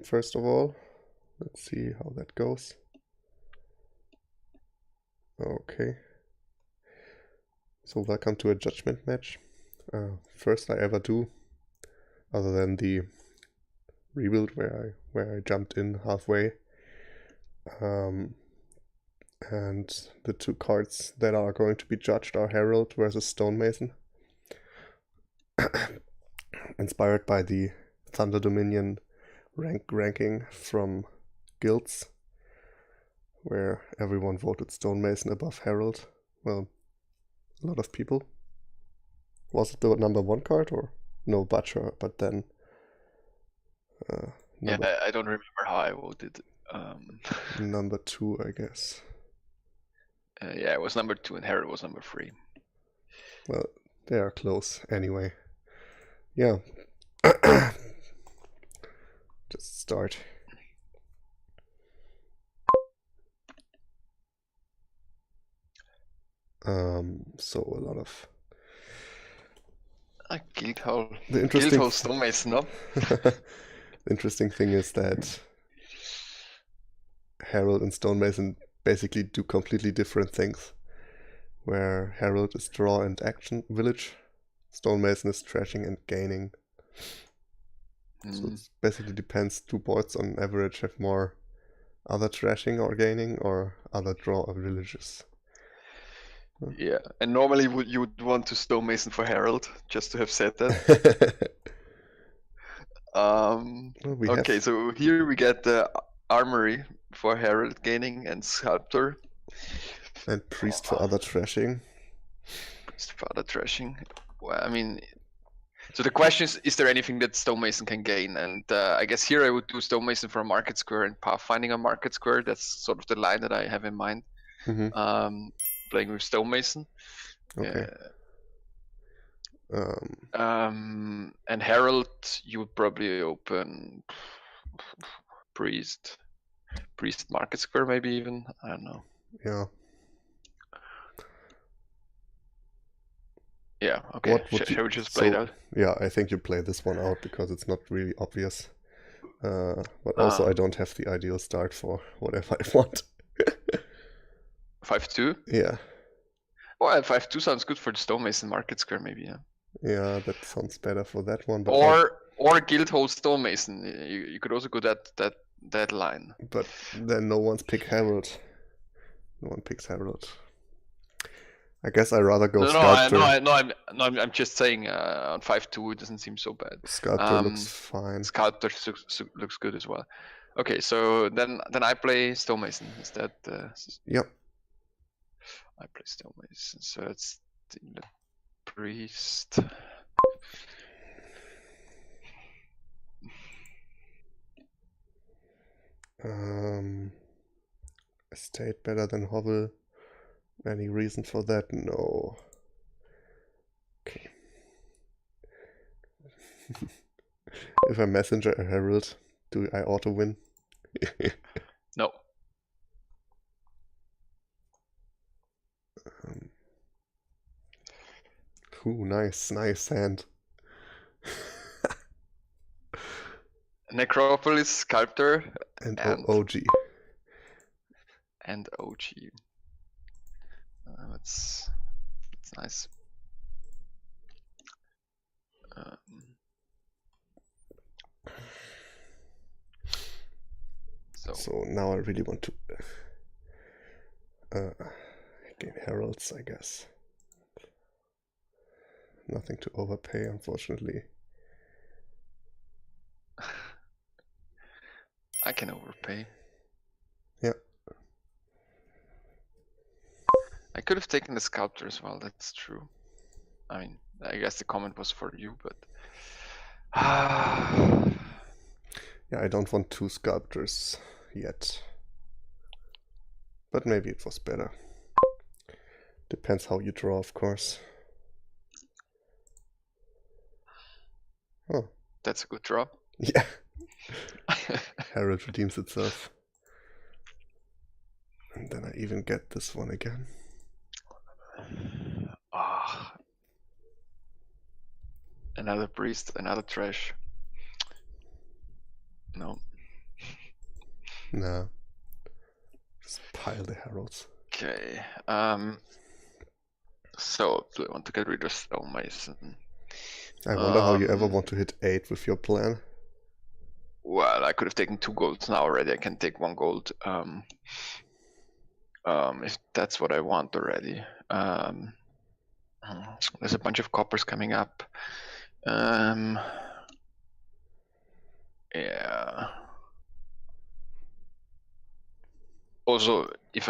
first of all. Let's see how that goes. Okay. So welcome to a Judgement match. First I ever do, other than the rebuild where I jumped in halfway. And the two cards that are going to be judged are Herald versus Stonemason. Inspired by the Thunder Dominion ranking from guilds, where everyone voted Stonemason above Herald. Well, a lot of people. Was it the number 1 card or no? Butcher, but then. Yeah, I don't remember how I voted. Number 2, I guess. Yeah, it was number 2 and Herald was number 3. Well, they are close anyway. Yeah. Just start. So a lot of Guildhall. the interesting Guildhall Stonemason, no? The interesting thing is that Herald and Stonemason basically do completely different things. Where Herald is draw and action village, Stonemason is trashing and gaining. So it basically depends. 2 boards on average have more other trashing or gaining or other draw of villages. Yeah, and normally you would want to Stonemason for Herald, just to have said that. Okay, so here we get the Armory for Herald gaining and Sculptor. And Priest for other trashing. Priest for other trashing. Well, I mean, so the question is there anything that Stonemason can gain? And I guess here I would do Stonemason for a market square and Pathfinding a market square. That's sort of the line that I have in mind. Playing with Stonemason. Okay. And Herald, you would probably open Priest market square, maybe even. I don't know. Yeah. Yeah, okay. Shall we just play it out? Yeah, I think you play this one out because it's not really obvious. But also I don't have the ideal start for whatever I want. 5-2? Yeah. Well, 5-2 sounds good for the Stonemason market square, maybe, yeah. Yeah, that sounds better for that one. But or Guildhall Stonemason. You could also go that line. But then no one's pick Herald. No one picks Herald. I guess I rather go Sculptor. I'm just saying on 5-2 it doesn't seem so bad. Sculptor looks fine. Sculptor looks good as well. Okay, so then I play Stonemason. Is that? Yep. I play Stonemason. So it's the Priest. Estate better than Hovel. Any reason for that? No. Okay. If I messenger a Herald, do I auto win? No. Ooh, nice hand. Necropolis, Sculptor, and OG. And OG. That's nice. So now I really want to gain Heralds, I guess. Nothing to overpay, unfortunately. I can overpay. Yeah. I could have taken the Sculptor as well, that's true. I mean, I guess the comment was for you, but... Yeah, I don't want 2 Sculptors yet. But maybe it was better. Depends how you draw, of course. Oh. That's a good draw. Yeah. Herald redeems itself. And then I even get this one again. Another Priest, another trash. No. Nah. Just pile the heralds. Okay. So do I want to get rid of Stonemason? I wonder how you ever want to hit 8 with your plan. Well, I could have taken 2 golds now already. I can take 1 gold. If that's what I want already. There's a bunch of coppers coming up. Yeah. Also, if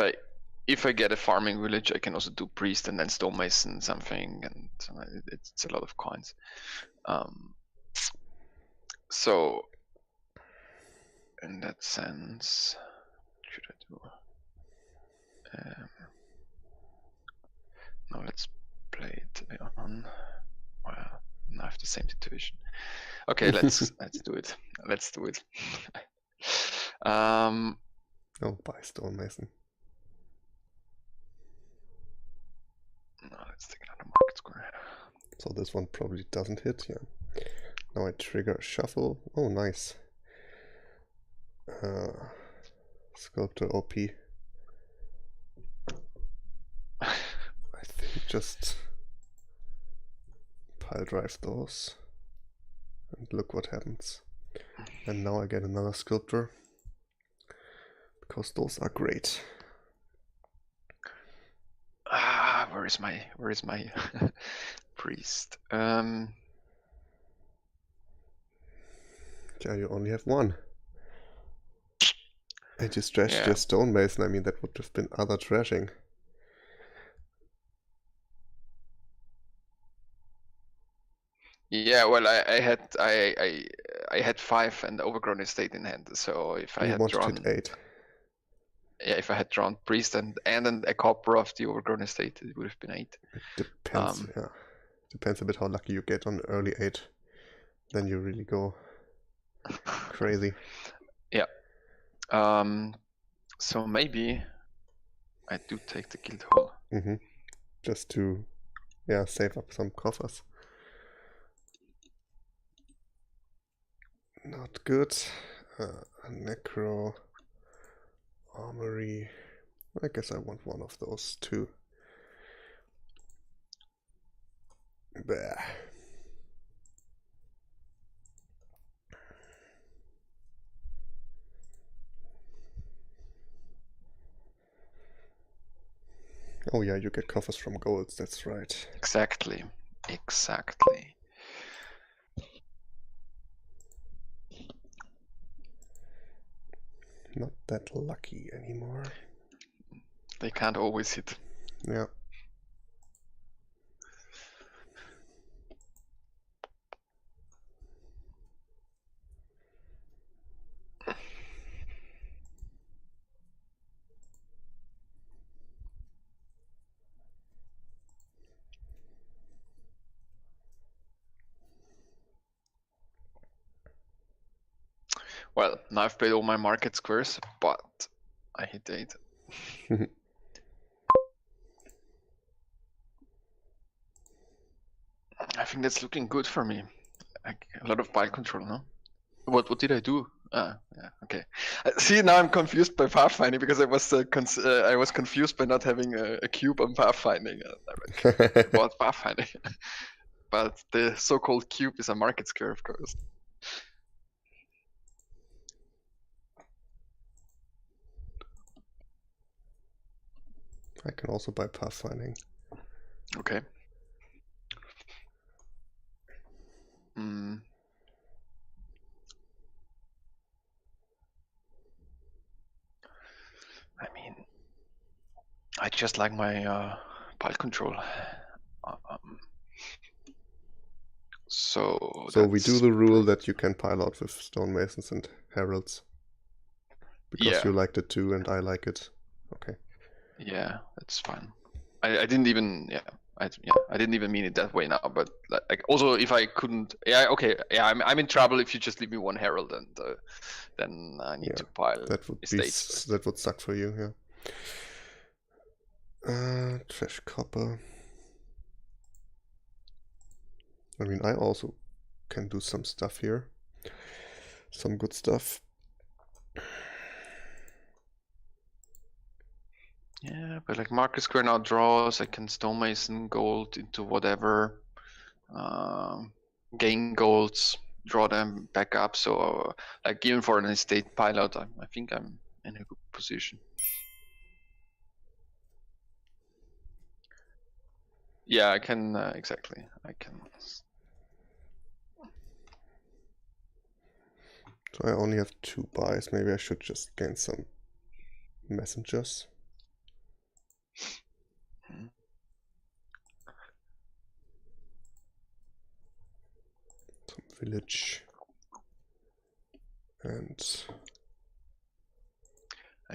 I get a farming village, I can also do priest and then stonemason something, and it's a lot of coins. So in that sense, what should I do? Now let's play it on. Well, now I have the same situation. Okay, let's do it. Let's do it. Oh, buy stonemason. No, let's take another market square. So this one probably doesn't hit, yeah. Now I trigger a shuffle. Oh, nice. Sculptor OP. I think just pile drive those. And look what happens. And now I get another sculptor. Because those are great. Where is my priest? Yeah, you only have 1. And you stretched your stonemason. I mean, that would have been other trashing. Yeah, well, I had 5 and overgrown estate in hand. So if I had drawn 8. Yeah, if I had drawn priest and a copper of the overgrown estate, it would have been 8. It depends. Yeah, depends a bit how lucky you get on early 8. Then you really go crazy. Yeah. So maybe I do take the guild hall. Just to, save up some coffers. Not good. Necro, armory. I guess I want one of those too. Bah. Oh yeah, you get coffers from golds, that's right. Exactly. Not that lucky anymore. They can't always hit. Yeah. Well, now I've paid all my market squares, but I hit 8. I think that's looking good for me. Like a lot of pile control, no? What did I do? Yeah, okay. See, now I'm confused by pathfinding because I was confused by not having a cube on pathfinding. I bought pathfinding, but the so-called cube is a market square, of course. I can also buy pathfinding. Okay. I mean, I just like my pile control. So we do the rule that you can pile out with stonemasons and heralds. Because you liked it too and I like it. Okay. Yeah, that's fine. I didn't even I didn't even mean it that way now, but like also if I couldn't, I'm in trouble if you just leave me 1 herald and then I need to pile. That would that would suck for you, yeah. Trash copper. I mean, I also can do some stuff here. Some good stuff. Yeah, but like Market Square now draws, I can Stonemason gold into whatever, gain golds, draw them back up. So like even for an estate pilot, I think I'm in a good position. Yeah, I can, exactly, I can. So I only have 2 buys. Maybe I should just gain some messengers. Some village. And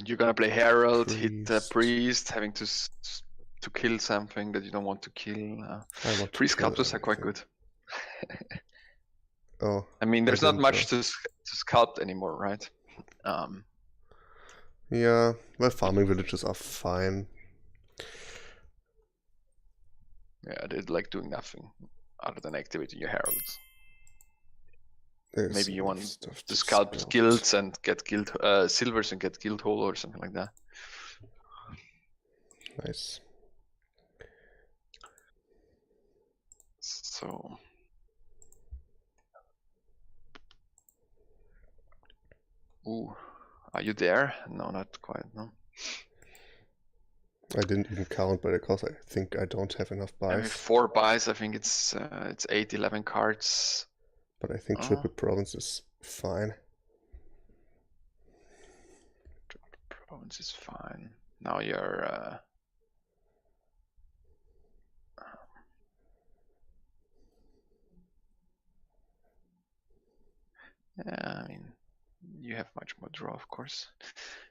you're gonna play Herald, hit the Priest. priest, having to kill something that you don't want to kill. I want to Priest kill sculptors are quite everything. good. Oh, I mean, I there's not didn't much draw. to sculpt anymore, right? Yeah, well, farming villages are fine. Yeah, they like doing nothing other than activating your heralds. There's Maybe you want stuff to sculpt scout. guilds and get guild silvers and get guild hole or something like that. Nice. So ooh, are you there? No, not quite. No. I didn't even count, but because I think I don't have enough I have buys. 4 buys. I think it's 8, 11 cards. But I think triple province is fine. Triple province is fine. Now you're yeah, I mean, you have much more draw, of course.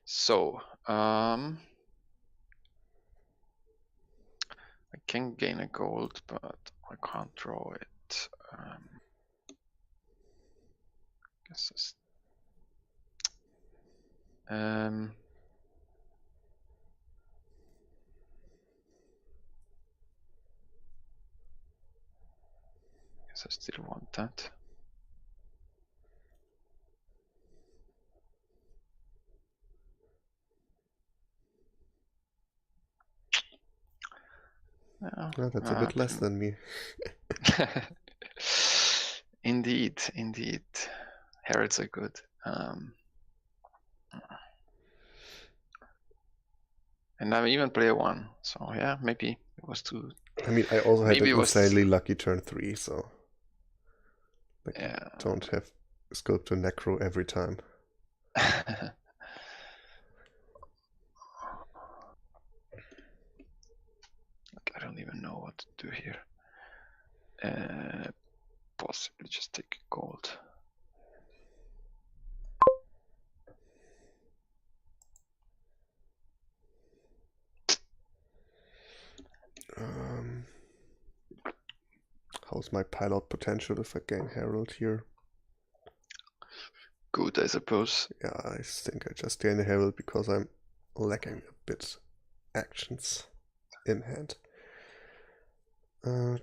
So, I can gain a gold, but I can't draw it. Guess this. Guess I still want that. Oh, that's a bit less than me. Indeed, indeed. Heralds are good. And I'm even player 1, so yeah, maybe it was too. I mean, I also had an Maybe it was insanely lucky turn 3, so like, yeah. don't have sculptor necro every time. I don't even know what to do here. Possibly just take gold. How's my pilot potential if I gain Herald here? Good, I suppose. Yeah, I think I just gain the Herald because I'm lacking a bit actions in hand.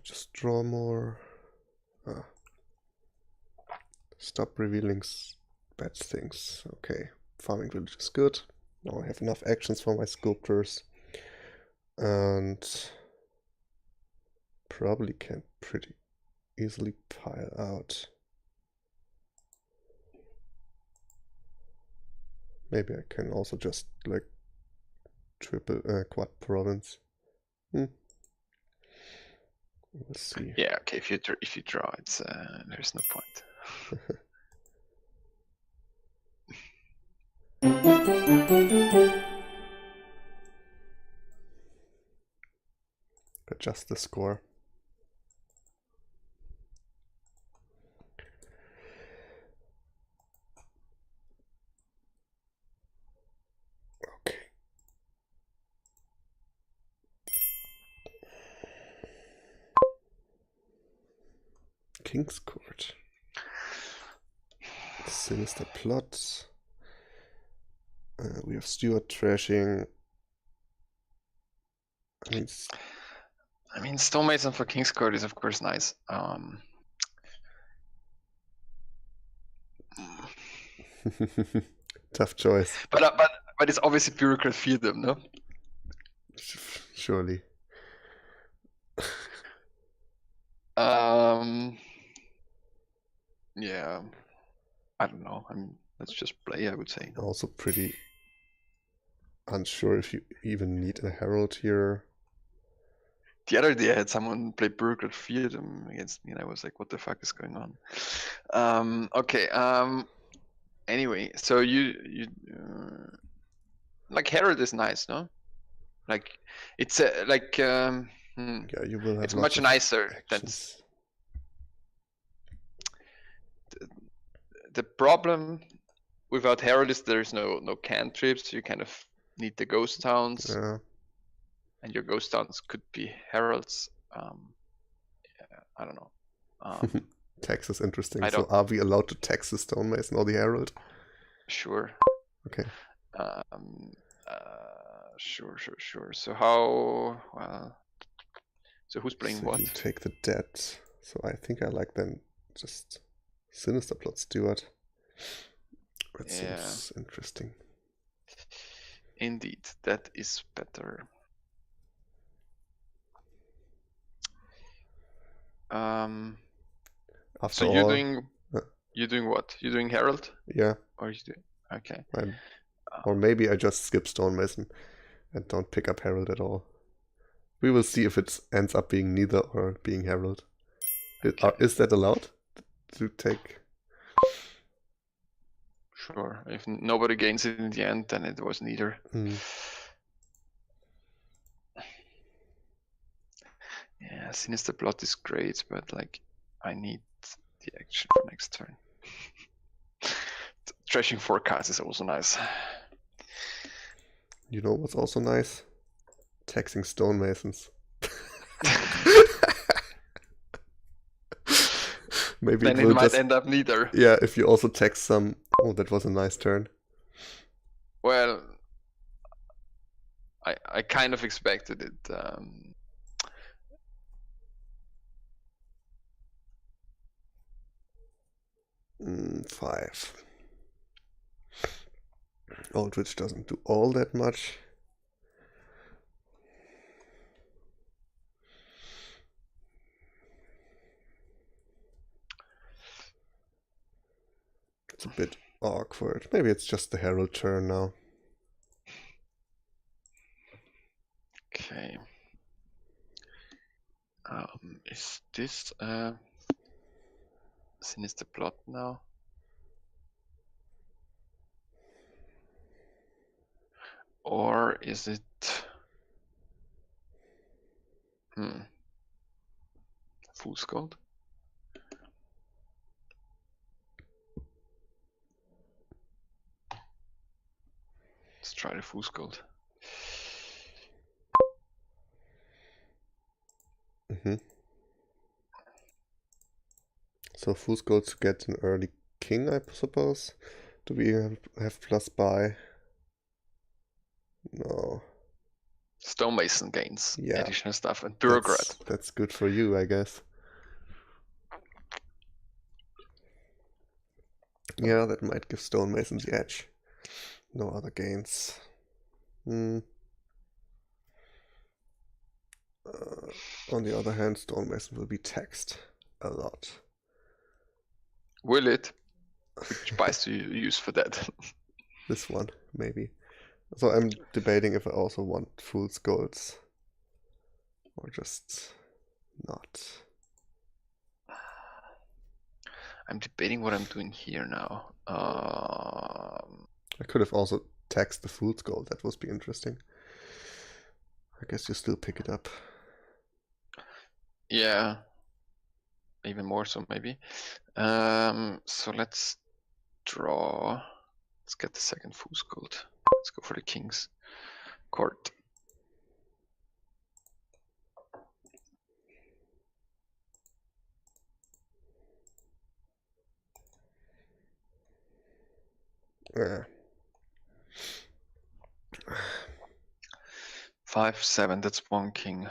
Just draw more. Stop revealing bad things. Okay, farming village is good. Now I have enough actions for my sculptors. And probably can pretty easily pile out. Maybe I can also just like triple quad province. We'll see. Yeah, okay. If you draw, it's there's no point. Adjust the score. Okay. King's Court. Sinister plot. We have Stewart trashing. I mean, Stonemason for King's Court is of course nice. Tough choice. But it's obviously bureaucrat fear them, no? Surely. Yeah, I don't know. Let's just play, I would say. I'm also pretty unsure if you even need a Herald here. The other day I had someone play Bureaucrat Feardom against me, and I was like, what the fuck is going on? Okay, anyway, so you like Herald is nice, no? Like, it's Yeah, you will have it's lots much of nicer than actions. the problem without Herald is there's no cantrips. You kind of need the ghost towns, Yeah. and your ghost towns could be Heralds. Yeah, I don't know. Tax is interesting. I So don't. are we allowed to tax the Stonemason or the Herald? Sure. Okay. Sure. So how? Well, so who's playing So what? you take the debt. So I think I like then just Sinister Plot Steward. That seems interesting. Indeed, that is better. After So all, you're doing what? You're doing Herald? Yeah. Or you do? Okay. Or maybe I just skip Stonemason and don't pick up Herald at all. We will see if it ends up being neither or being Herald. Okay. Is that allowed to take? Sure. If nobody gains it in the end, then it was neither. Yeah, Sinister Plot is great, but like I need the action for next turn. Trashing 4 cards is also nice. You know what's also nice? Taxing Stonemasons. Maybe then it might end up neither. Yeah, if you also tax some. Oh, that was a nice turn. Well, I kind of expected it. 5. Aldrich doesn't do all that much. It's a bit awkward. Maybe it's just the Herald turn now. Okay. Is this Sinister Plot now? Or is it Fool's Gold? Let's try the Fool's Gold. So Fool's Gold to get an early king, I suppose. Do we have plus buy? No. Stonemason gains Yeah. additional stuff, and Bureaucrat. That's good for you, I guess. Yeah, that might give Stonemason the edge. No other gains. On the other hand, Stonemason will be taxed a lot. Will it? Which buys do you use for that? This one, maybe. So I'm debating if I also want Fool's Golds. Or just not. I'm debating what I'm doing here now. I could have also taxed the Fool's Gold. That would be interesting. I guess you still pick it up. Yeah. Even more so, maybe. So let's draw. Let's get the second Fool's Gold. Let's go for the King's Court. Yeah. 5, 7. That's one king.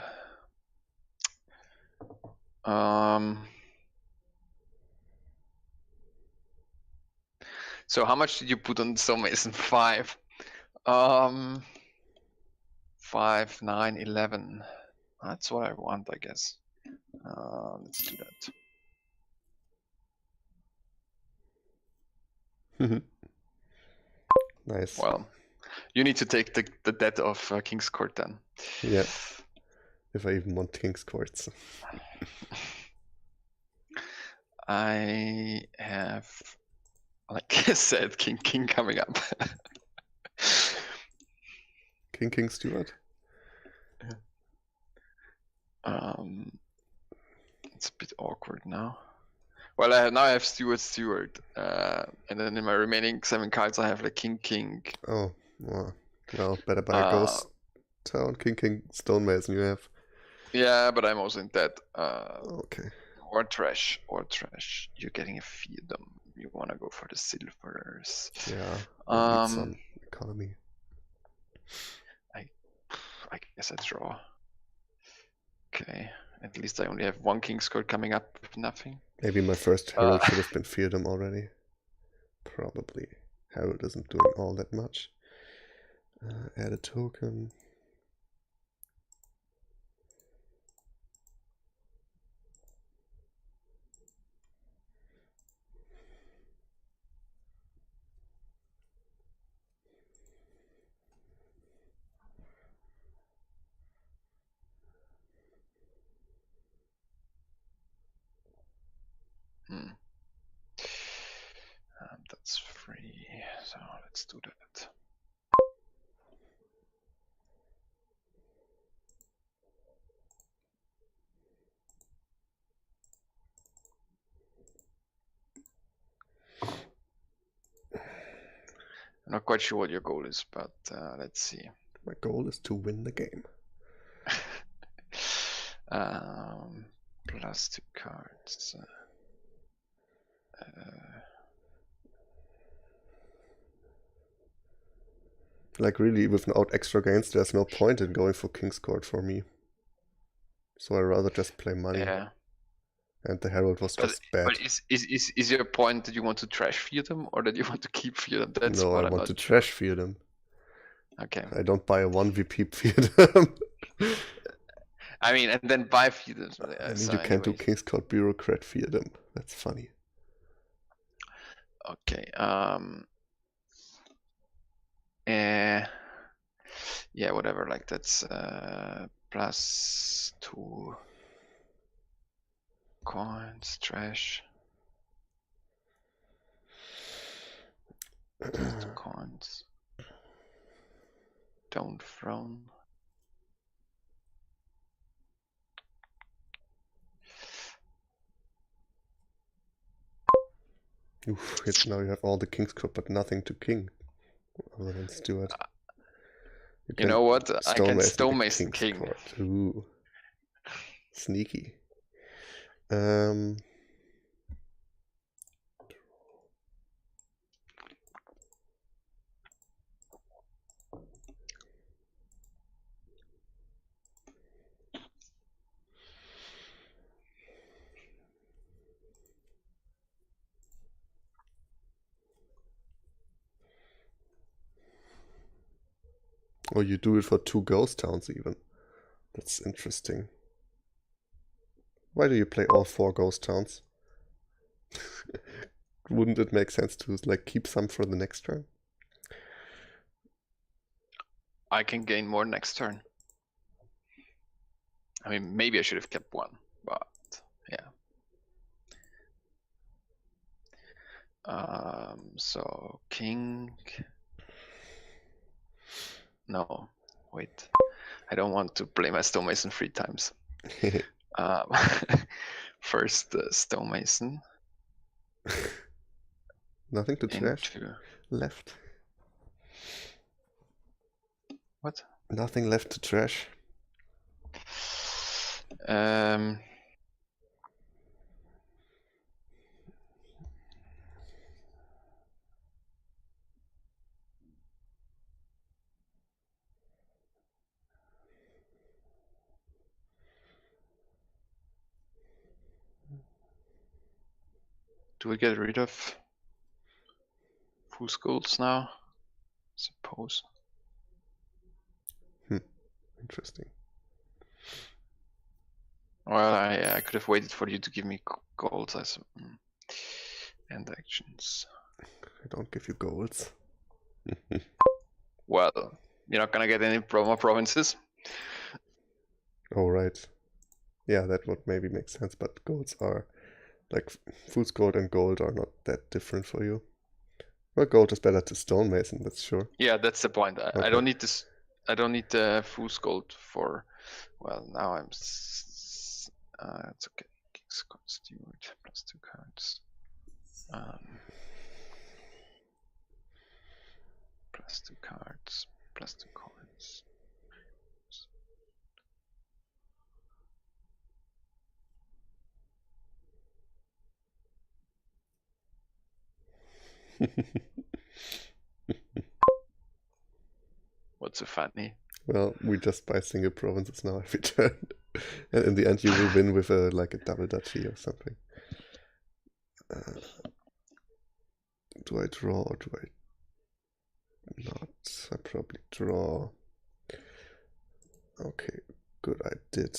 So how much did you put on Stonemason? 5. 5, 9, 11. That's what I want, I guess. Let's do that. Nice. Well, you need to take the debt of King's Court then. Yeah. If I even want King's Courts. I have, like I said, King coming up. King Stewart. It's a bit awkward now. Well, now I have Stewart, and then in my remaining 7 cards I have like King. Oh, well, better buy a Ghost Town. King Stonemason you have. Yeah, but I'm also in debt. Okay. Or trash. You're getting a Fiedom. You want to go for the silvers. Yeah, I need some economy. I guess I draw. Okay, at least I only have 1 King's Court coming up with nothing. Maybe my first Herald should have been Fiedom already. Probably. Herald isn't doing all that much. Add a token. That's free, so let's do that. I'm not quite sure what your goal is, but let's see. My goal is to win the game. Plus 2 cards. Like really, without extra gains, there's no point in going for King's Court for me. So I rather just play money. Yeah. And the Herald was just bad. But is your point that you want to trash Fiedom or that you want to keep Fiedom? That's no, what I want to trash Fiedom. Okay. I don't buy a 1VP Fiedom. I mean, and then buy Fiedom. I mean, you can't do King's Court Bureaucrat Fiedom. That's funny. Okay. Yeah, whatever. Like that's plus 2 coins, trash. Plus 2 coins. Don't frown. Oof, now you have all the King's Court, but nothing to King. Other than Stewart. You know what? I can Stonemason King. Court. Ooh. Sneaky. Or you do it for 2 ghost towns even. That's interesting. Why do you play all 4 ghost towns? Wouldn't it make sense to like keep some for the next turn? I can gain more next turn. I mean, maybe I should have kept 1, but yeah. So King. No, wait. I don't want to play my Stonemason 3 times. First Stonemason. Nothing to trash left. What? Nothing left to trash. Do we get rid of Fools Golds now? Suppose. Interesting. Well, I could have waited for you to give me golds and actions. I don't give you golds. Well, you're not gonna get any more provinces. Oh, right. Yeah, that would maybe make sense, but golds are, like, food's gold and gold are not that different for you. Well, gold is better to stonemason, that's sure. Yeah, that's the point. I Okay. don't need this. I don't need the fool's gold for. Well, now I'm. It's okay. King's Steward plus 2 cards. Plus 2 cards. Plus 2 coins. What's so funny? Well, we just buy single provinces now every turn. And in the end you will win with a double duchy or something. Do I draw or do I not? I probably draw. Okay, good, I did.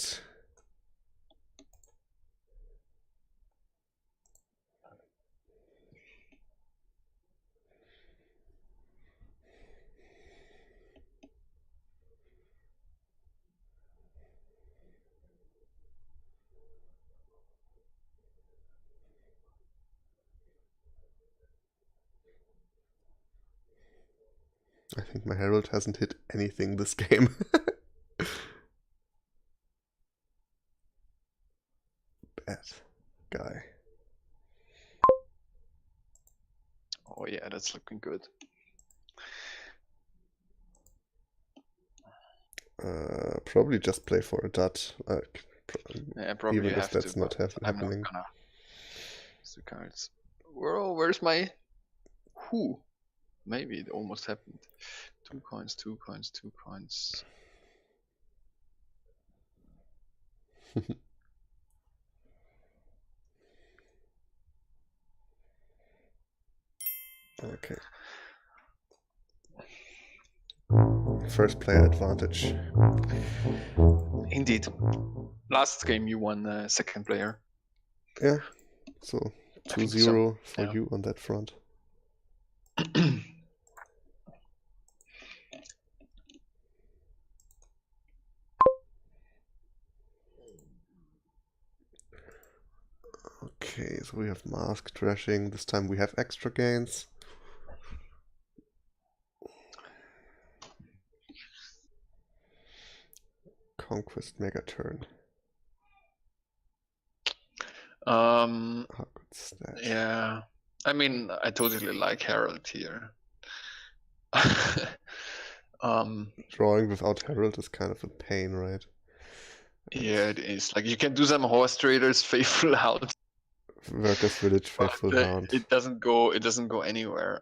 I think my Herald hasn't hit anything this game. Bad guy. Oh yeah, that's looking good. Probably just play for a dot. Yeah, probably even you if have that's to. not I'm not happening. gonna. 2 cards. Well, where's my? Who? Maybe it almost happened. 2 coins. 2 coins. 2 coins. Okay. First player advantage. Indeed. Last game you won second player. Yeah. So I think 2-0 for yeah. you on that front. Okay, so we have mask trashing. This time we have extra gains. Conquest mega turn. How good's that? Yeah. I mean, I totally like Herald here. Drawing without Herald is kind of a pain, right? Yeah, it is. Like you can do some horse traders, faithful hound, Workers Village, but Faithful Hound. it doesn't go. It doesn't go anywhere.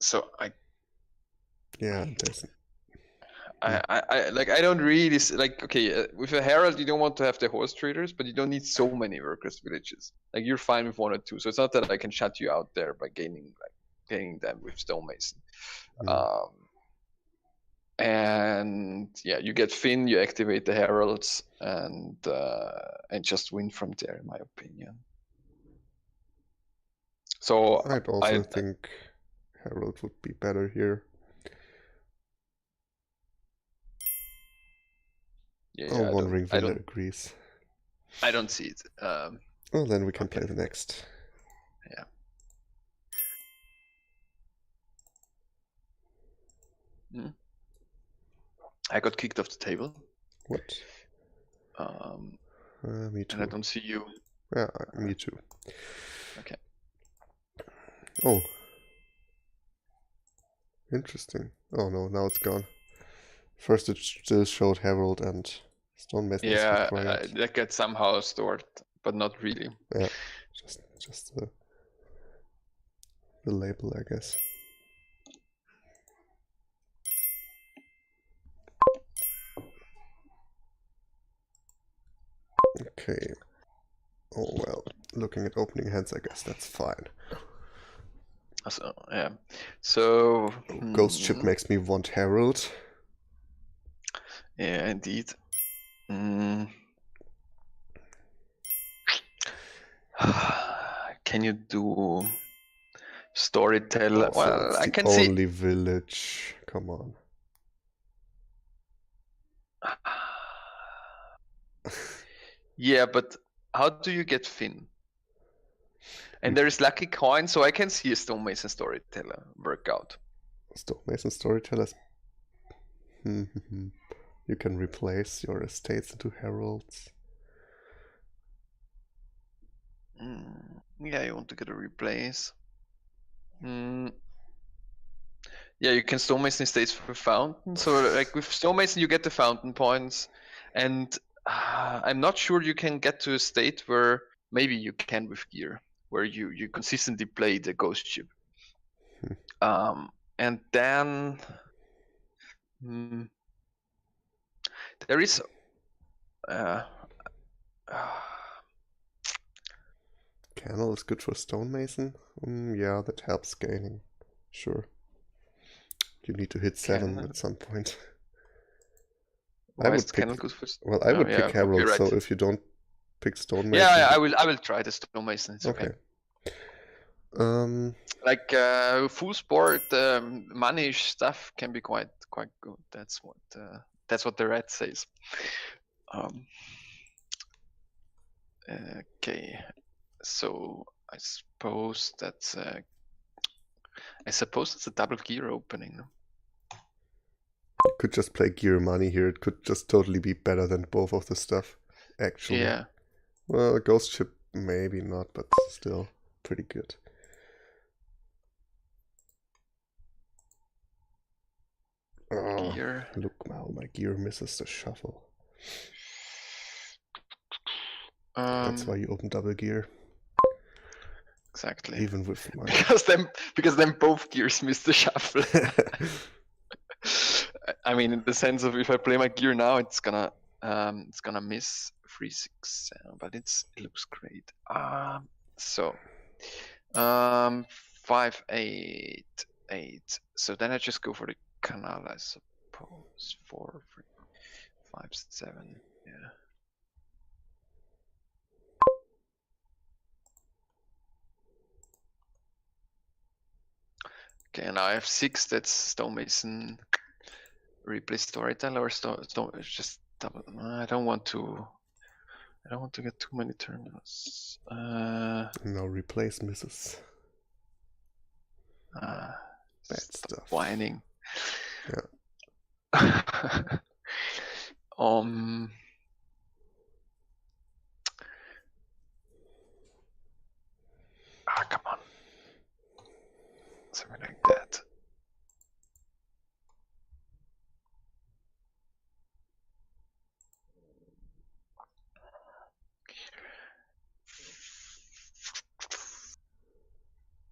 So Yeah, there's. I don't really like. Okay, with a Herald, you don't want to have the horse traders, but you don't need so many workers villages. Like you're fine with 1 or 2. So it's not that I can shut you out there by gaining them with Stonemason. And yeah, you get Finn, you activate the Heralds, and just win from there, in my opinion. So I'd also think Herald would be better here. Yeah, Wandering Villa agrees. I don't see it. Well, then we can play the next. Yeah. I got kicked off the table. What? Me too. And I don't see you. Yeah, me too. Okay. Oh. Interesting. Oh no, now it's gone. First it still showed Herald and Stonemason is required. That gets somehow stored, but not really. Yeah, just the label, I guess. Okay. Oh well, looking at opening hands, I guess that's fine. So, yeah. So Ghost Ship makes me want Herald. yeah, indeed. Can you do storyteller? Also, Well, it's I the can see. only village. Come on. Yeah, but how do you get Finn? And there is lucky coin, so I can see a Stonemason storyteller work out. Stonemason storytellers. You can replace your estates into heralds. Yeah, you want to get a replace. Yeah, you can Stonemason estates for fountain. So like with Stonemason, you get the fountain points, and I'm not sure you can get to a state where maybe you can with gear, where you consistently play the ghost ship. And then there is Canal is good for Stonemason. Yeah, that helps gaining. Sure. You need to hit 7 at some point. Why is Canal good for? Well, I would pick Herald, okay, right. so if you don't pick Stonemason... Yeah, I will try the Stonemason, it's okay. Like full sport money-ish stuff can be quite good. That's what the red says. Okay, so I suppose it's a double gear opening. No? You could just play gear money here. It could just totally be better than both of the stuff, actually. Yeah. Well, a ghost ship maybe not, but still pretty good. Oh, gear. Look, how my gear misses the shuffle. That's why you open double gear. Exactly. Even with my... because then both gears miss the shuffle. I mean, in the sense of if I play my gear now, it's gonna miss 3-6, but it looks great. So 5-8-8. So then I just go for the canal, I suppose. 4-3-5-7. Yeah. Okay, and I have 6. That's Stonemason. Replace storyteller or just double. I don't want to get too many terminals. No, replace misses. Bad stuff. Whining. Yeah. Come on. Something like that.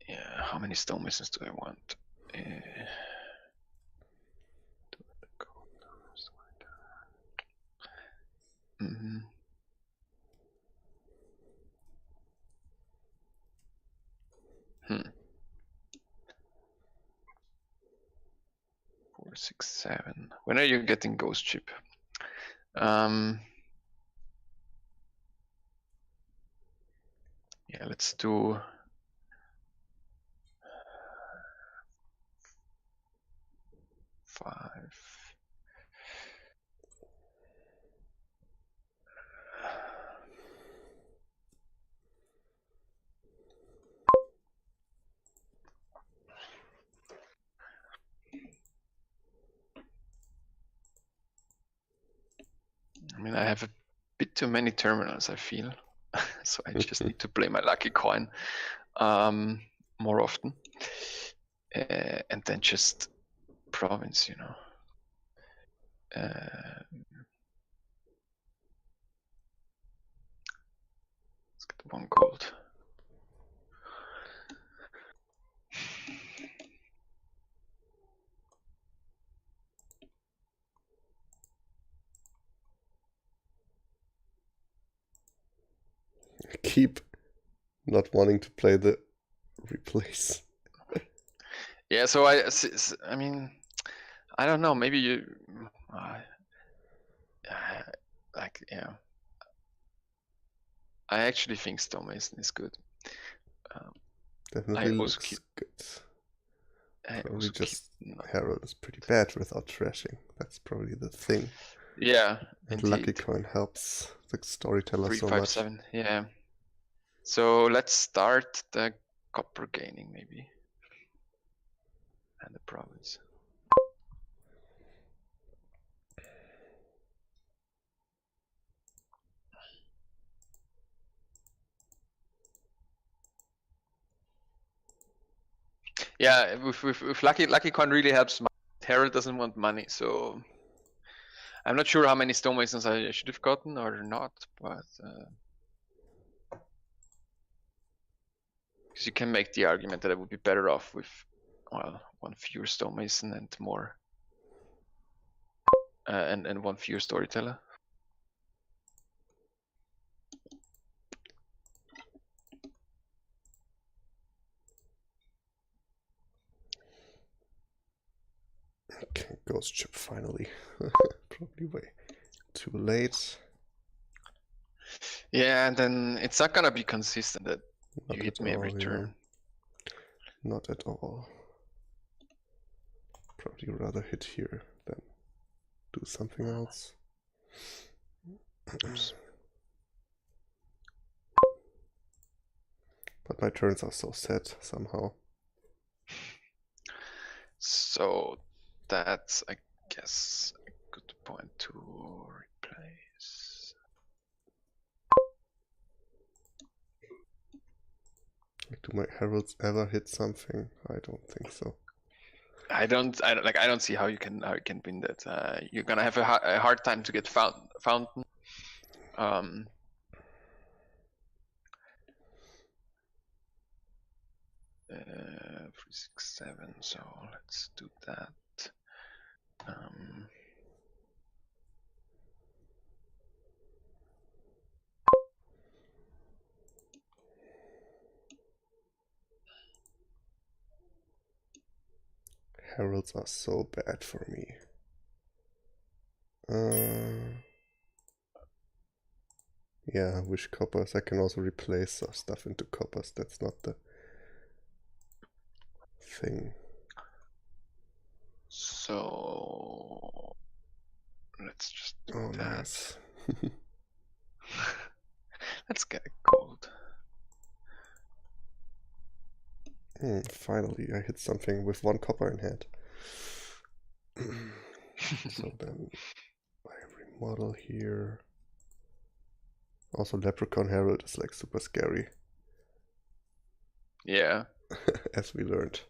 Yeah, how many Stonemasons do I want? Mm-hmm. Four, 6, 7. When are you getting ghost ship? Yeah, let's do 5. I mean, I have a bit too many terminals, I feel. So I just need to play my lucky coin more often. And then just province, you know. Let's get 1 gold. Keep not wanting to play the replace. Yeah, so I mean, I don't know. Maybe you, like, yeah. I actually think Stonemason is good. Definitely I also looks keep. good. I Probably also keep. just Herald is pretty bad without trashing. That's probably the thing. Yeah, And indeed. Lucky Coin helps the storyteller so much. 357. Yeah. So let's start the copper gaining maybe, and the province. Yeah, with Lucky Coin really helps. Herald doesn't want money, so I'm not sure how many stonemasons I should have gotten or not, but because you can make the argument that I would be better off with, well, one fewer stonemason and more, and one fewer storyteller. Okay, ghost chip finally. Probably way too late. Yeah, and then it's not gonna be consistent that Not you hit at me all, every turn. Yeah. Not at all. Probably rather hit here than do something else. Oops. But my turns are so set somehow. So that's, I guess, a good point to replace. Like, do my heralds ever hit something? I don't think so. I don't see how you can win that. You're gonna have a hard time to get fountain. 3, 6, 7. So let's do that. Heralds are so bad for me. Yeah, wish coppers. I can also replace stuff into coppers. That's not the thing. So let's just do that. Nice. Let's get a gold. Finally, I hit something with 1 copper in hand. So then I remodel here. Also, Leprechaun Herald is like super scary. Yeah. As we learned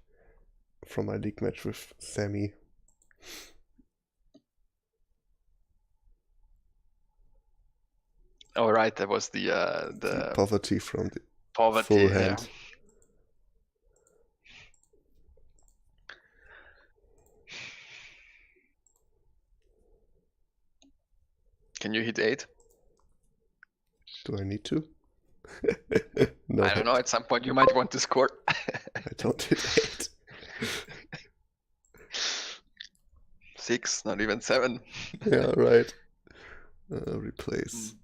from my league match with Sammy. Oh right, that was the poverty from the poverty, full hand. Yeah. Can you hit 8? Do I need to? No. I don't know, at some point you might want to score. I don't hit 8. 6, not even 7. Yeah, right. Replace.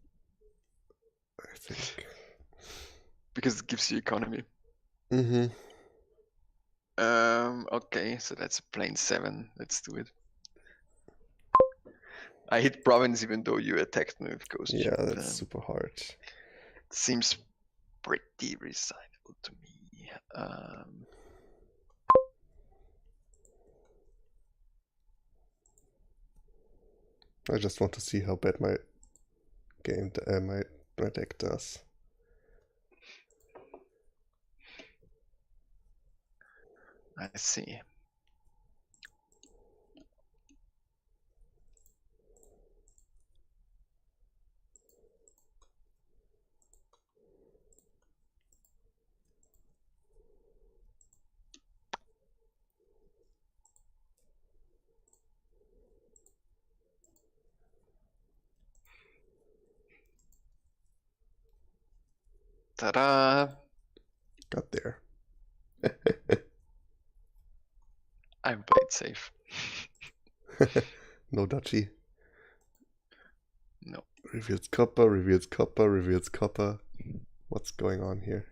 I think. Because it gives you economy. Okay, so that's a plain 7. Let's do it. I hit province even though you attacked me with ghost. Yeah, that's super hard. Seems pretty reasonable to me. I just want to see how bad my game, my deck does. I see. Ta-da! Got there. not safe. No dodgy. No. Reveals copper, reveals copper, reveals copper. What's going on here?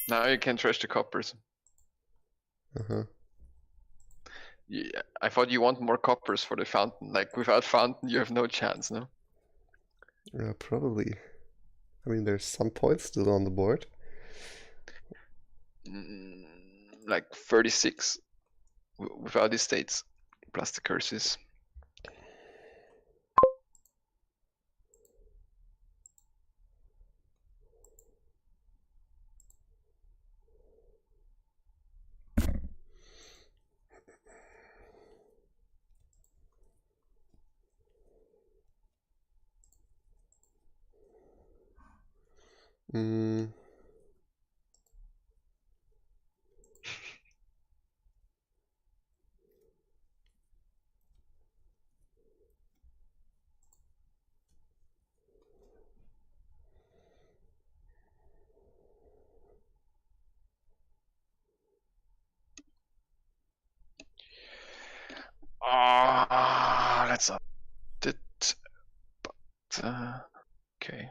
Now you can trash the coppers. Uh-huh. Yeah, I thought you want more coppers for the fountain. Like without fountain, you have no chance, no? Probably. I mean, there's some points still on the board. Like 36 without the states, plus the curses. Mm. Let's up it. But okay.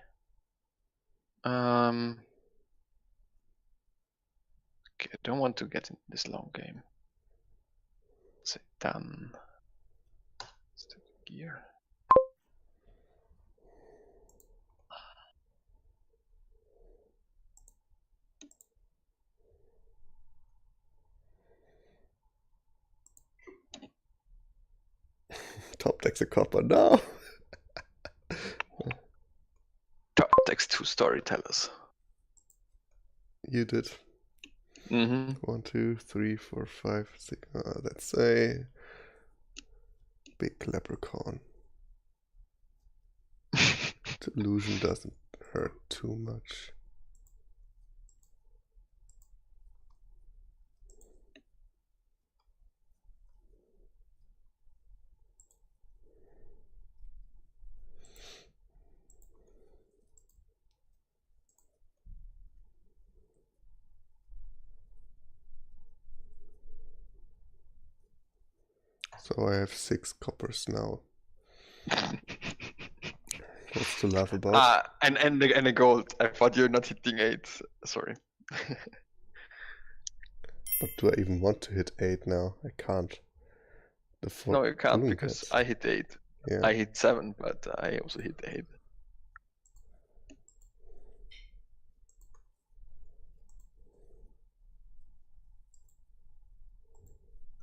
Okay, I don't want to get in this long game. Let's say done. Let's take gear. Top deck's a copper. No! Top decks 2 storytellers. You did. 1, 2, 3, 4, 5, 6. That's a big leprechaun. Delusion doesn't hurt too much. So I have 6 coppers now. What's to laugh about? And a gold. I thought you're not hitting 8. Sorry. But do I even want to hit 8 now? I can't. No, you can't because hits. I hit 8. Yeah. I hit 7, but I also hit 8.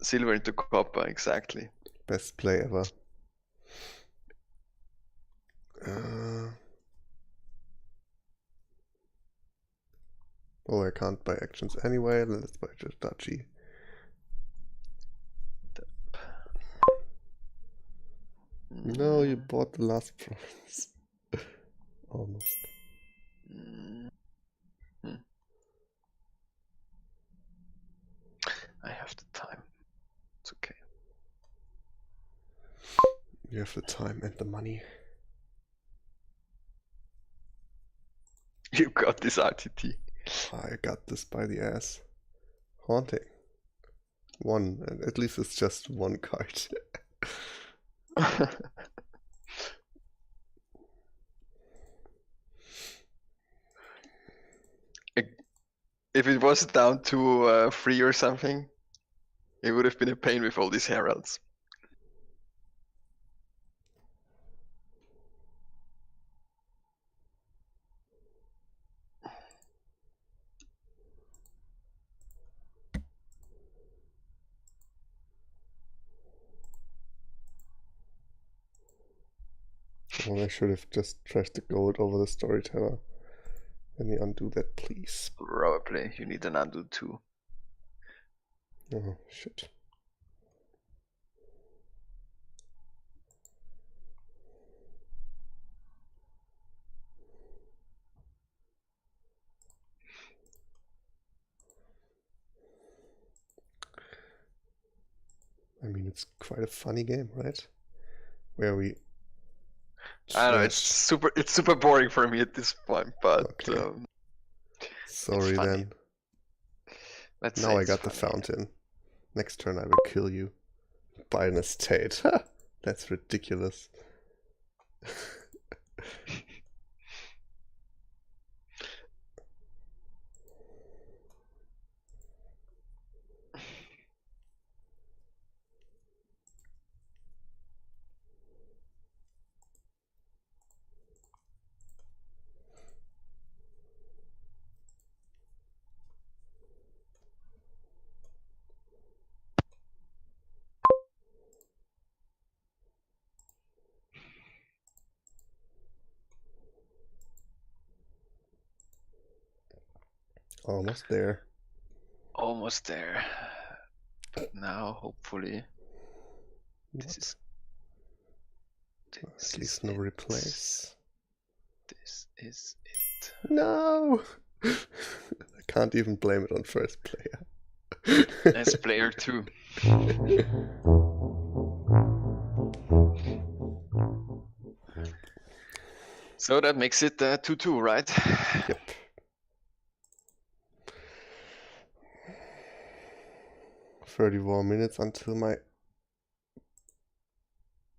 Silver into copper, exactly. Best play ever. Oh, I can't buy actions anyway. Let's buy just dodgy. No, you bought the last prize. Almost. I have the time. It's okay. You have the time and the money. You got this RTT. I got this by the ass. Haunting. 1, and at least it's just 1 card. If it was down to 3 or something, it would have been a pain with all these heralds. Well, I should have just trashed the gold over the storyteller. Let me undo that, please. Probably. You need an undo too. Oh, shit. I mean, it's quite a funny game, right? Where we... I don't know, it's super boring for me at this point, but okay. Sorry then. Let's now I got the fountain. Next turn I will kill you. buy an estate. That's ridiculous. Almost there. Almost there. But now, hopefully, this is. At least no replace. This is it. No! I can't even blame it on first player. As player 2. So that makes it 2-2, right? Yep. "30 more minutes until my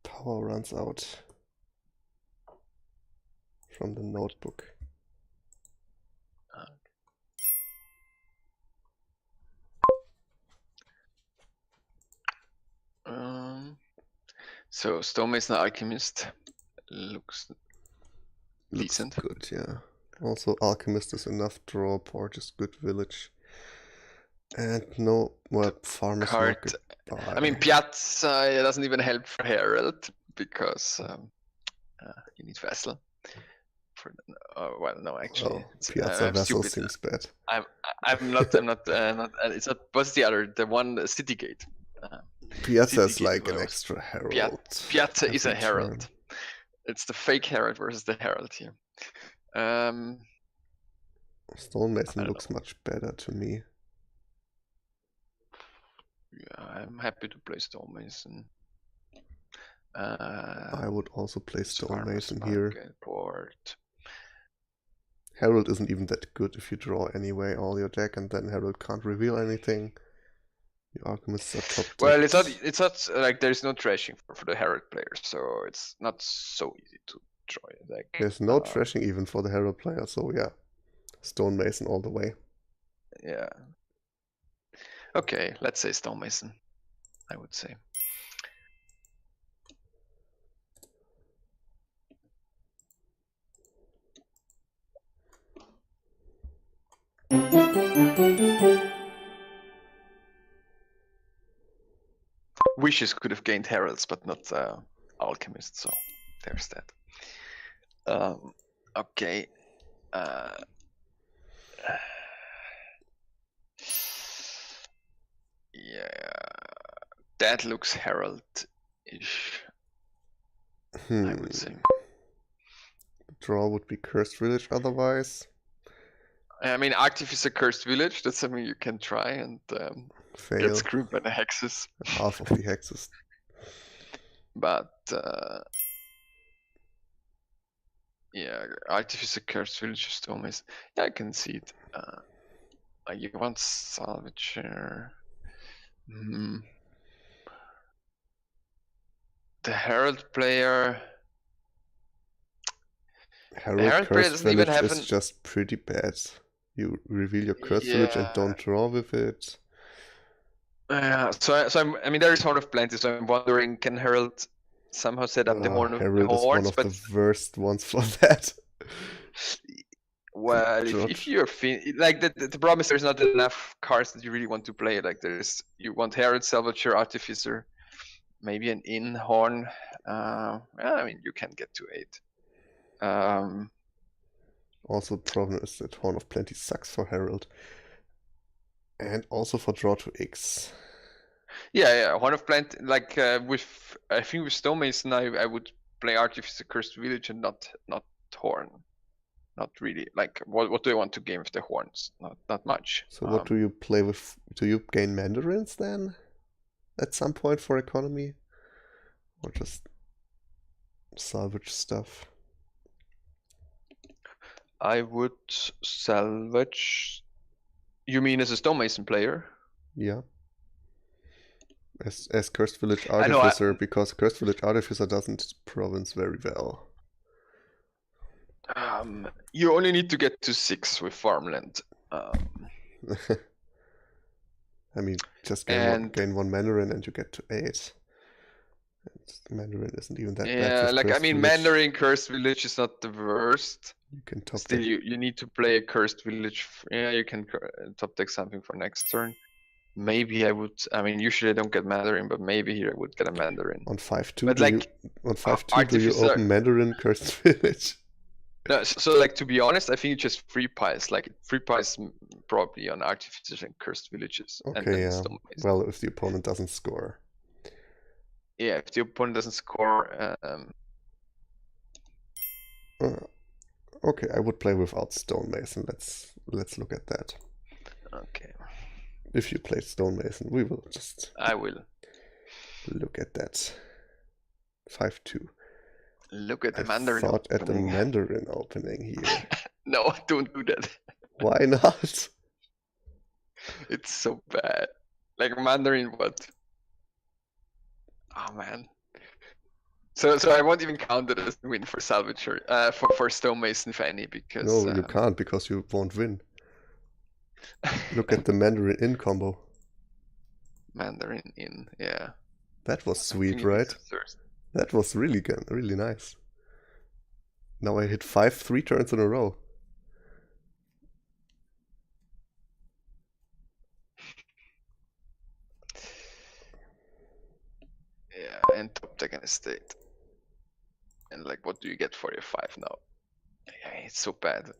power runs out from the notebook." So Stonemason Alchemist looks decent. Good, yeah. Also, Alchemist is enough draw, Port is good village. And no, well, Farmer's Market. I mean, Piazza doesn't even help for Herald because you need Vassal. Well, no, actually, Piazza Vassal seems bad. I'm not. It's not. What's the other? The one City Gate. Piazza is like an extra Herald. Piazza is a Herald. It's the fake Herald versus the Herald here. Stonemason looks much better to me. Yeah, I'm happy to play Stonemason. I would also play Stonemason here. Port. Herald isn't even that good if you draw anyway all your deck, and then Herald can't reveal anything. Your Alchemists are top decks. Well, it's not like there's no trashing for the Herald players, so it's not so easy to draw your deck. There's no trashing even for the Herald player, so yeah, Stonemason all the way. Yeah. Okay, let's say Stonemason, I would say. Wishes could have gained Heralds, but not Alchemists, so there's that. Okay. Yeah, that looks Herald-ish, I would say. Draw would be Cursed Village otherwise. I mean, Artificer Cursed Village, that's something you can try and get screwed by the hexes. Half of the hexes. But yeah, Artificer Cursed Village is almost. Yeah, I can see it. Like you want Salvager. The Herald player. Herald Cursed Village is just pretty bad. You reveal your Cursed Village and don't draw with it. Yeah, I mean, there is Horn of Plenty, so I'm wondering, can Herald somehow set up the Horn of Herald is one of the worst ones for that. Well, if you're like the problem is there's not enough cards that you really want to play. Like you want Herald, Salvager, Artificer, maybe an in Horn. I mean, you can get to 8. Also, the problem is that Horn of Plenty sucks for Herald. And also for draw to X. Yeah, Horn of Plenty, like I think with Stonemason, I would play Artificer Cursed Village and not Horn. Not really. Like, what do I want to gain with the horns? Not much. So what do you play with? Do you gain Mandarins then? At some point for economy? Or just salvage stuff? I would salvage. You mean as a Stonemason player? Yeah. as Cursed Village I know, Artificer, because Cursed Village Artificer doesn't province very well. You only need to get to 6 with farmland. I mean, just gain one Mandarin and you get to 8. And Mandarin isn't even that bad. Yeah, with like I Cursed mean, Village. Mandarin Cursed Village is not the worst. You can top Still, deck. you need to play a Cursed Village. Yeah, you can top deck something for next turn. Maybe I would. I mean, usually I don't get Mandarin, but maybe here I would get a Mandarin. On 5-2, But do like, you on 5-2 do you open Mandarin Cursed Village? No, so like to be honest, I think it just free pies. Like free pies probably on Artificers and Cursed Villages. Okay, and then yeah. Stonemason. Well, if the opponent doesn't score. Yeah, if the opponent doesn't score. Okay, I would play without Stonemason. Let's look at that. Okay. If you play Stonemason, we will just. I will. Look at that. 5-2. Look at the I Mandarin. thought at the Mandarin opening here. No, don't do that. Why not? It's so bad. Like Mandarin, what? Oh man. So I won't even count it as a win for Salvager, for Stonemason if any, because No, you can't because you won't win. Look at the Mandarin in combo. Mandarin in, yeah. That was sweet, right? That was really good, really nice. Now I hit 5 3 turns in a row. Yeah, and top deck an estate. And like, what do you get for your 5 now? Yeah, it's so bad.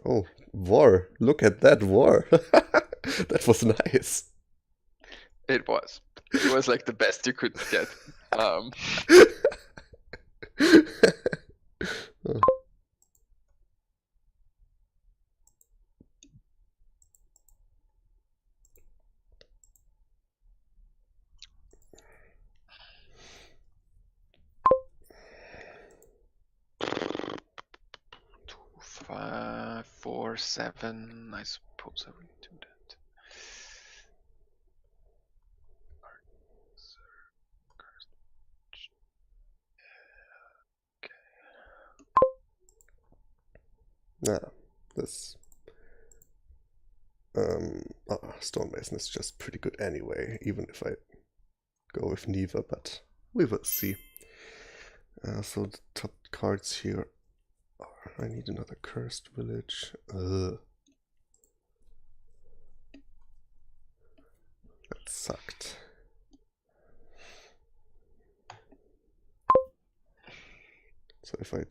Oh, war. Look at that war. That was nice. It was. It was like the best you could get. Oh. Five, 4, 7. I suppose I will do that. Yeah, this Stonemason is just pretty good anyway, even if I go with neither, but we will see. So the top cards here are, I need another Cursed Village. That sucked. So if I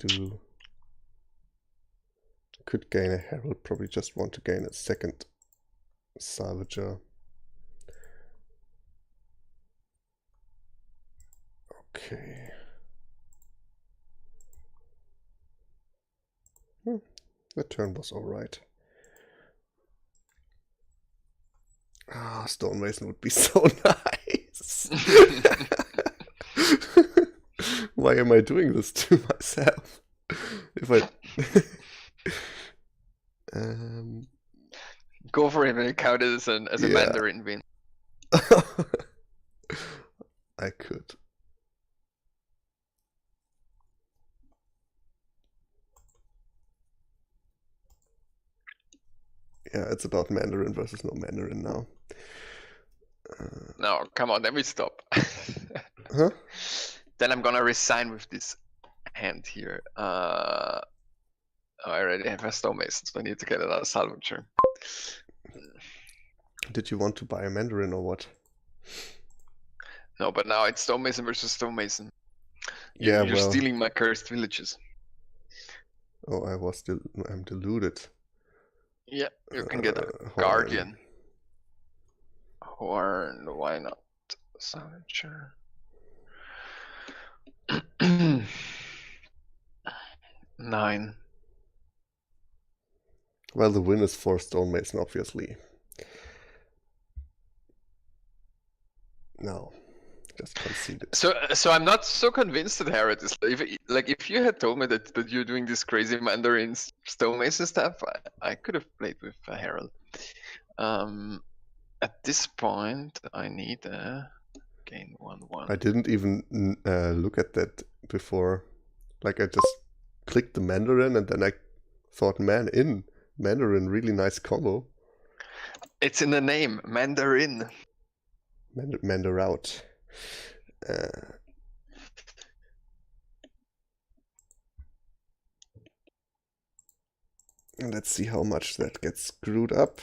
could gain a Herald, probably just want to gain a second Salvager. Okay. The turn was alright. Ah, Stonemason would be so nice. Why am I doing this to myself? If I go for it and count it as a Mandarin win. I could. Yeah, it's about Mandarin versus no Mandarin now. No, come on, let me stop. Huh? Then I'm gonna resign with this hand here. I already have a Stonemason, so I need to get another Salvager. Did you want to buy a Mandarin or what? No, but now it's Stonemason versus Stonemason. Yeah, you're stealing my Cursed Villages. Oh, I'm deluded. Yeah, you can get a Guardian. Horn, why not? Salvager. 9. Well, the win is for Stonemason, obviously. No, just conceded. So I'm not so convinced that Herald is if you had told me that you're doing this crazy Mandarin Stonemason stuff, I could have played with Herald. At this point, I need a gain 1/1. I didn't even look at that before. Like, I just clicked the Mandarin and then I thought, man, in Mandarin, really nice combo. It's in the name, Mandarin. Mandarout. Let's see how much that gets screwed up.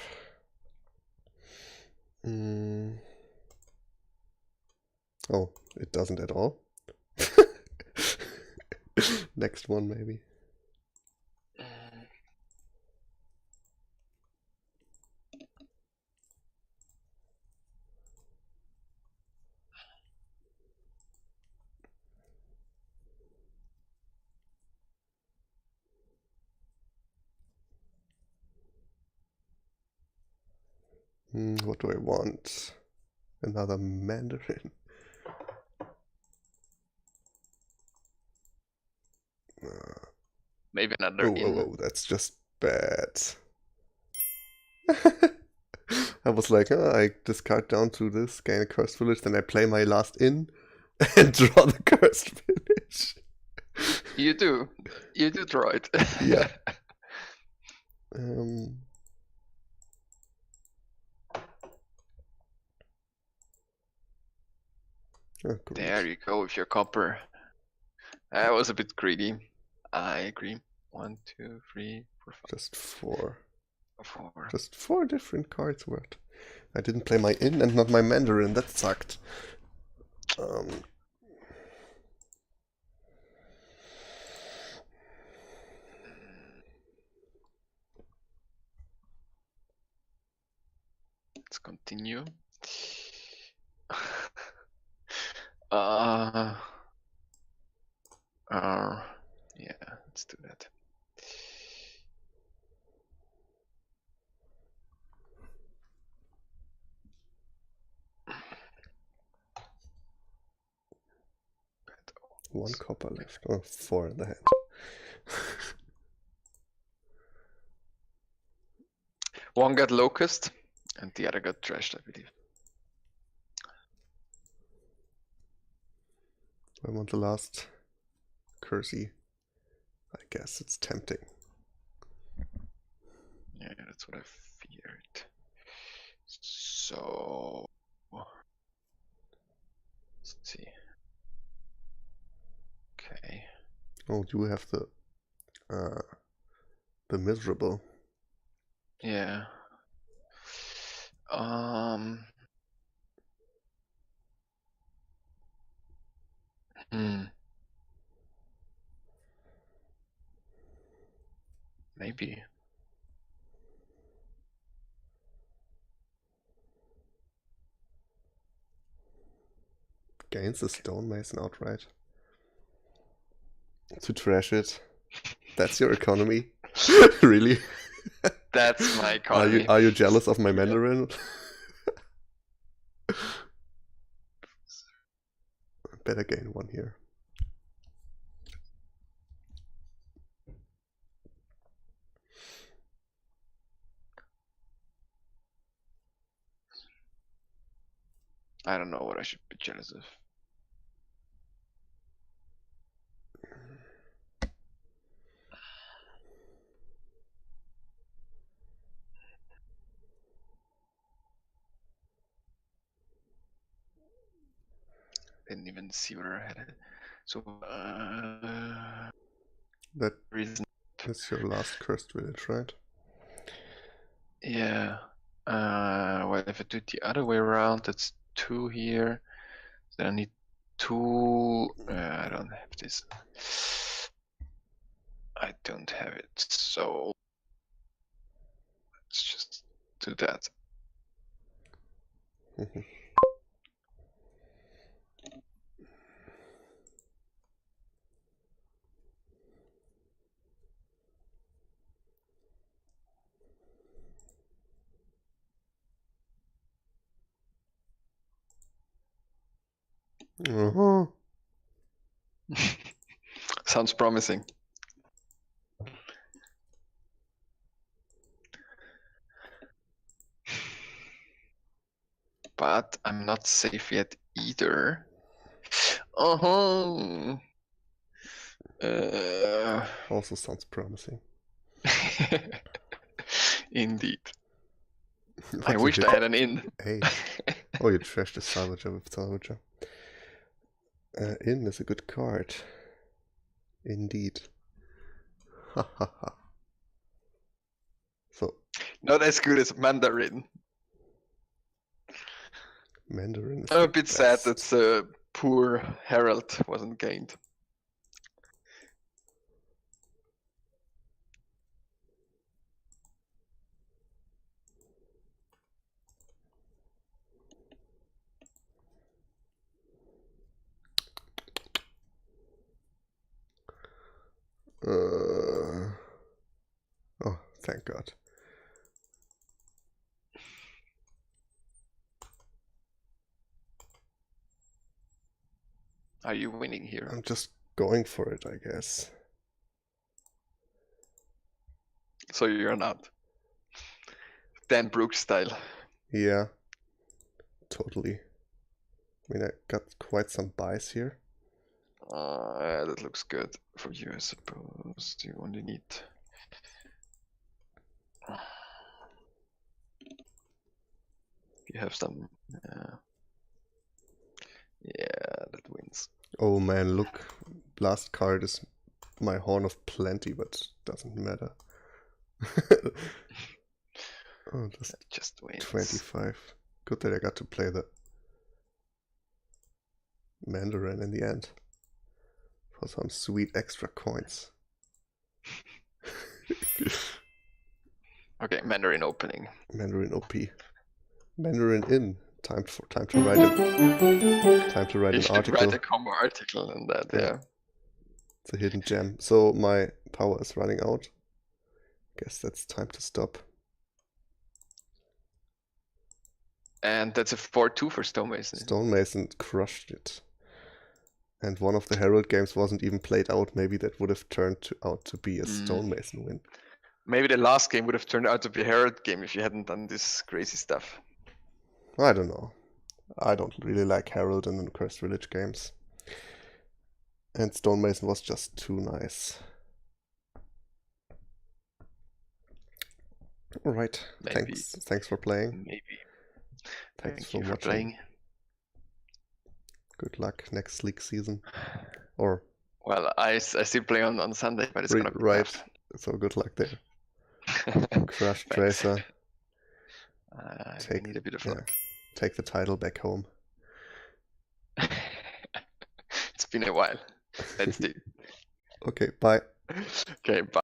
Oh, it doesn't at all. Next one, maybe. What do I want? Another Mandarin. Maybe another in. Oh, that's just bad. I was like, I discard down to this, gain a cursed village, then I play my last in and draw the cursed village. You do draw it. Yeah. Oh, there you go with your copper. I was a bit greedy. I agree. 1, 2, 3, 4, 5. Just 4. 4. Just 4 different cards worth. I didn't play my in and not my Mandarin. That sucked. Let's continue. Yeah, let's do that. One copper left. Oh, 4 in the hand. One got locust, and the other got trashed, I believe. I want the last Cursey. I guess it's tempting. Yeah, that's what I feared. So let's see. Okay. Oh, you have the miserable. Yeah. Maybe. Gains the Stonemason outright. To trash it. That's your economy? Really? That's my economy. Are you jealous of my Mandarin? Better gain 1 here. I don't know what I should be jealous of. Didn't even see where I had it. So That reason. is your last cursed village, right? Yeah. Well, if I do it the other way around, that's 2 here. Then I need 2. I don't have this. I don't have it. So let's just do that. Sounds promising. but I'm not safe yet either. Uh-huh. Also sounds promising. Indeed. What I you wished did- I had an in. Hey. Oh, you trashed the Salvager with Salvager. In is a good card. Indeed. Ha ha ha. So, Not as good as Mandarin. Mandarin is I'm a the bit sad best. that poor Herald wasn't gained. Oh, thank God. Are you winning here? I'm just going for it, I guess. So you're not. Dan Brooks style. Yeah, totally. I mean, I got quite some buys here. Yeah, that looks good for you, I suppose. You only need. You have some. Yeah, that wins. Oh man, look. Last card is my Horn of Plenty, but doesn't matter. Oh, just wins. 25. Good that I got to play the Mandarin in the end. For some sweet extra coins. Okay, Mandarin opening. Mandarin OP. Mandarin in. Time to write an You should article. write a combo article on that, yeah. It's a hidden gem. So my power is running out. Guess that's time to stop. And that's a 4-2 for Stonemason. Stonemason crushed it. And one of the Herald games wasn't even played out. Maybe that would have turned out to be a Stonemason win. Maybe the last game would have turned out to be a Herald game if you hadn't done this crazy stuff. I don't know. I don't really like Herald and the Cursed Village games. And Stonemason was just too nice. Alright, thanks for playing. Maybe. Thanks Thank you for watching. playing. Good luck next league season. Or well, I still play on Sunday, but it's gonna be right. tough. So good luck there. Crush Tracer. I need a bit of luck. Take the title back home. It's been a while. Let's do. Okay, bye. Okay, bye.